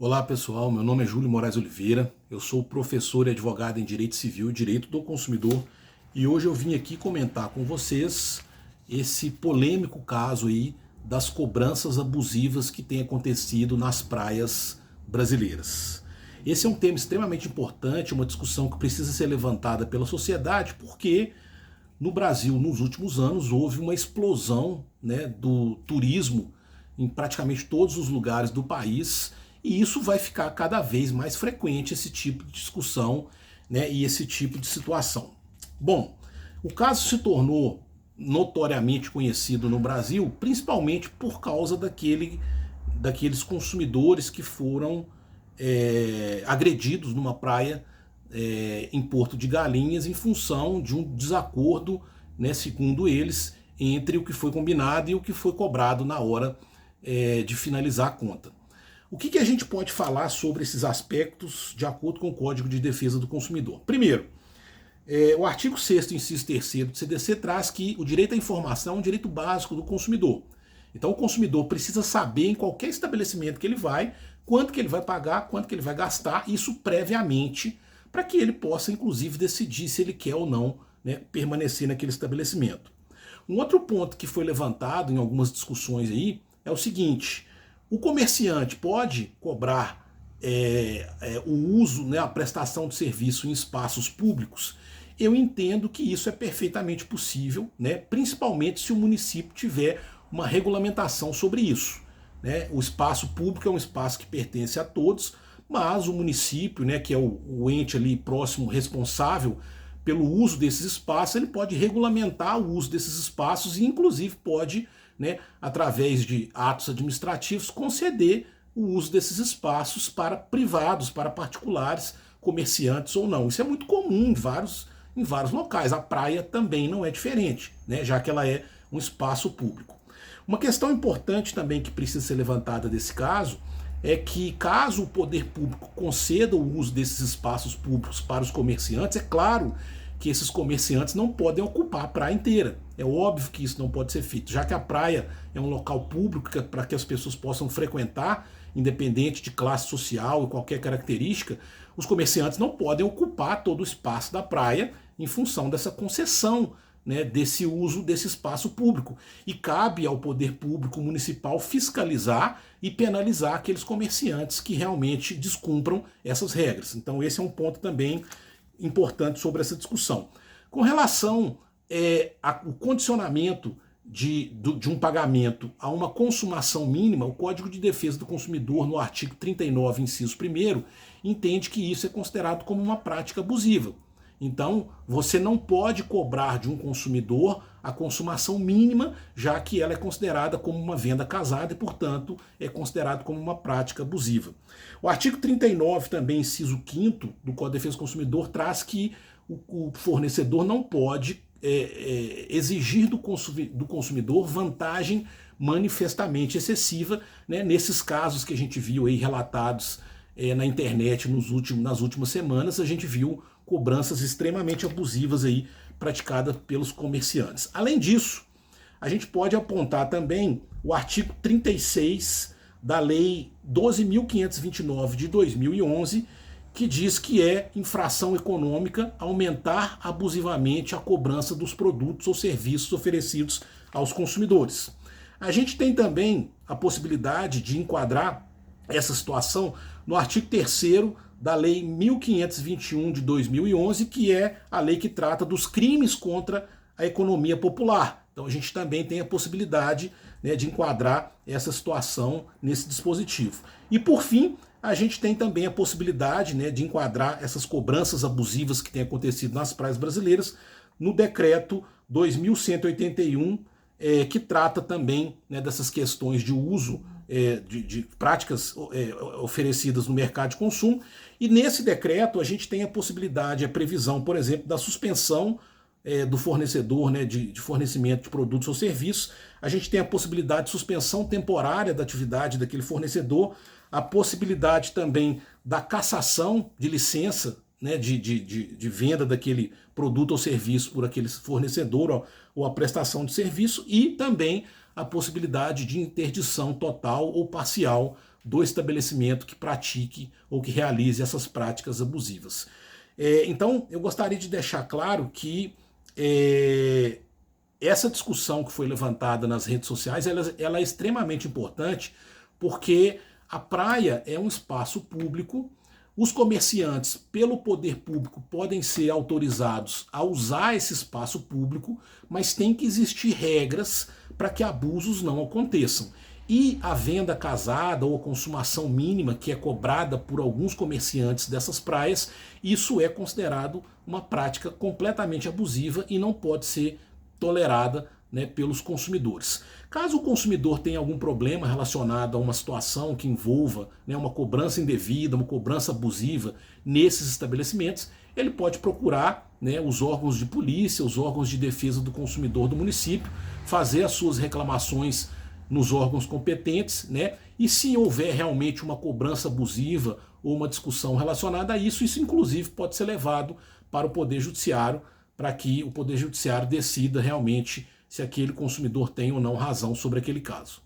Olá pessoal, meu nome é Júlio Moraes Oliveira, eu sou professor e advogado em Direito Civil e Direito do Consumidor e hoje eu vim aqui comentar com vocês esse polêmico caso aí das cobranças abusivas que tem acontecido nas praias brasileiras. Esse é um tema extremamente importante, uma discussão que precisa ser levantada pela sociedade porque no Brasil, nos últimos anos, houve uma explosão, do turismo em praticamente todos os lugares do país e isso vai ficar cada vez mais frequente, esse tipo de discussão, e esse tipo de situação. Bom, o caso se tornou notoriamente conhecido no Brasil, principalmente por causa daqueles consumidores que foram agredidos numa praia em Porto de Galinhas em função de um desacordo, segundo eles, entre o que foi combinado e o que foi cobrado na hora de finalizar a conta. O que a gente pode falar sobre esses aspectos de acordo com o Código de Defesa do Consumidor? Primeiro, o artigo 6º, inciso 3º do CDC traz que o direito à informação é um direito básico do consumidor. Então o consumidor precisa saber em qualquer estabelecimento que ele vai, quanto que ele vai pagar, quanto que ele vai gastar, isso previamente, para que ele possa inclusive decidir se ele quer ou não permanecer naquele estabelecimento. Um outro ponto que foi levantado em algumas discussões aí é o seguinte: o comerciante pode cobrar o uso, a prestação de serviço em espaços públicos? Eu entendo que isso é perfeitamente possível, principalmente se o município tiver uma regulamentação sobre isso. O espaço público é um espaço que pertence a todos, mas o município, que é o ente ali próximo responsável pelo uso desses espaços, ele pode regulamentar o uso desses espaços e inclusive pode, através de atos administrativos, conceder o uso desses espaços para privados, para particulares, comerciantes ou não. Isso é muito comum em vários locais. A praia também não é diferente, já que ela é um espaço público. Uma questão importante também que precisa ser levantada desse caso é que, caso o poder público conceda o uso desses espaços públicos para os comerciantes, é claro que esses comerciantes não podem ocupar a praia inteira. É óbvio que isso não pode ser feito, já que a praia é um local público para que as pessoas possam frequentar, independente de classe social e qualquer característica. Os comerciantes não podem ocupar todo o espaço da praia em função dessa concessão, desse uso desse espaço público. E cabe ao poder público municipal fiscalizar e penalizar aqueles comerciantes que realmente descumpram essas regras. Então esse é um ponto também importante sobre essa discussão. Com relação ao condicionamento de um pagamento a uma consumação mínima, o Código de Defesa do Consumidor, no artigo 39, inciso 1º, entende que isso é considerado como uma prática abusiva. Então, você não pode cobrar de um consumidor a consumação mínima, já que ela é considerada como uma venda casada e, portanto, é considerado como uma prática abusiva. O artigo 39, também, inciso 5º do Código de Defesa do Consumidor, traz que o fornecedor não pode exigir do consumidor vantagem manifestamente excessiva, nesses casos que a gente viu aí relatados na internet nas últimas semanas. A gente viu cobranças extremamente abusivas aí praticadas pelos comerciantes. Além disso, a gente pode apontar também o artigo 36 da Lei 12.529 de 2011, que diz que é infração econômica aumentar abusivamente a cobrança dos produtos ou serviços oferecidos aos consumidores. A gente tem também a possibilidade de enquadrar essa situação no artigo 3º da Lei 1521 de 2011, que é a lei que trata dos crimes contra a economia popular. Então a gente também tem a possibilidade de enquadrar essa situação nesse dispositivo. E por fim, a gente tem também a possibilidade de enquadrar essas cobranças abusivas que têm acontecido nas praias brasileiras no decreto 2181, que trata também dessas questões de uso de práticas oferecidas no mercado de consumo. E nesse decreto a gente tem a possibilidade, a previsão, por exemplo, da suspensão do fornecedor de fornecimento de produtos ou serviços. A gente tem a possibilidade de suspensão temporária da atividade daquele fornecedor, a possibilidade também da cassação de licença de venda daquele produto ou serviço por aquele fornecedor ou a prestação de serviço, e também a possibilidade de interdição total ou parcial do estabelecimento que pratique ou que realize essas práticas abusivas. Então, eu gostaria de deixar claro que essa discussão que foi levantada nas redes sociais, ela é extremamente importante, porque a praia é um espaço público. Os comerciantes, pelo poder público, podem ser autorizados a usar esse espaço público, mas tem que existir regras para que abusos não aconteçam. E a venda casada ou a consumação mínima que é cobrada por alguns comerciantes dessas praias, isso é considerado uma prática completamente abusiva e não pode ser tolerada, né, pelos consumidores. Caso o consumidor tenha algum problema relacionado a uma situação que envolva, né, uma cobrança indevida, uma cobrança abusiva nesses estabelecimentos, ele pode procurar, né, os órgãos de polícia, os órgãos de defesa do consumidor do município, fazer as suas reclamações nos órgãos competentes, né? E se houver realmente uma cobrança abusiva ou uma discussão relacionada a isso, isso inclusive pode ser levado para o Poder Judiciário, para que o Poder Judiciário decida realmente se aquele consumidor tem ou não razão sobre aquele caso.